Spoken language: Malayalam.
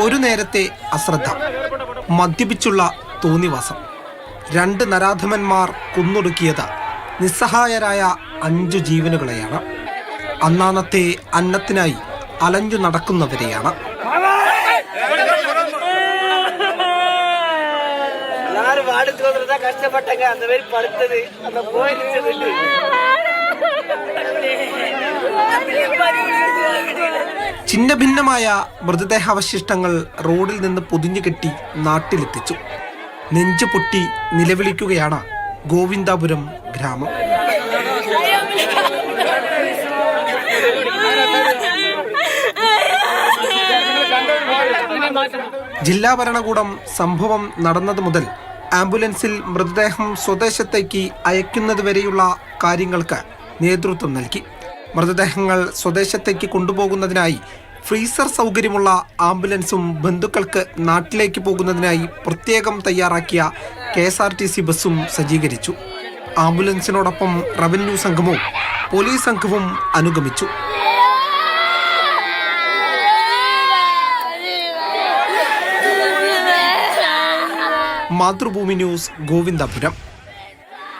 ഒരു നേരത്തെ അശ്രദ്ധ, മദ്യപിച്ചുള്ള തോന്നിവാസം, 2 നരാധമന്മാർ കൊന്നൊടുക്കിയത് നിസ്സഹായരായ 5 ജീവനുകളെയാണ്. അന്നാന്നത്തെ അന്നത്തിനായി അലഞ്ഞു നടക്കുന്നവരെയാണ്. ചിന്ന ഭിന്നമായ മൃതദേഹാവശിഷ്ടങ്ങൾ റോഡിൽ നിന്ന് പൊതിഞ്ഞു കെട്ടി നാട്ടിലെത്തിച്ചു. നെഞ്ചു പൊട്ടി നിലവിളിക്കുകയാണ് ഗോവിന്ദാപുരം ഗ്രാമം. ജില്ലാ ഭരണകൂടം സംഭവം നടന്നത് മുതൽ ആംബുലൻസിൽ മൃതദേഹം സ്വദേശത്തേക്ക് അയക്കുന്നതുവരെയുള്ള കാര്യങ്ങൾക്ക് നേതൃത്വം നൽകി. മൃതദേഹങ്ങൾ സ്വദേശത്തേക്ക് കൊണ്ടുപോകുന്നതിനായി ഫ്രീസർ സൗകര്യമുള്ള ആംബുലൻസും ബന്ധുക്കൾക്ക് നാട്ടിലേക്ക് പോകുന്നതിനായി പ്രത്യേകം തയ്യാറാക്കിയ KSRTC ബസ്സും സജ്ജീകരിച്ചു. ആംബുലൻസിനോടൊപ്പം റവന്യൂ സംഘവും പോലീസ് സംഘവും അനുഗമിച്ചു. മാതൃഭൂമി ന്യൂസ്, ഗോവിന്ദാപുരം.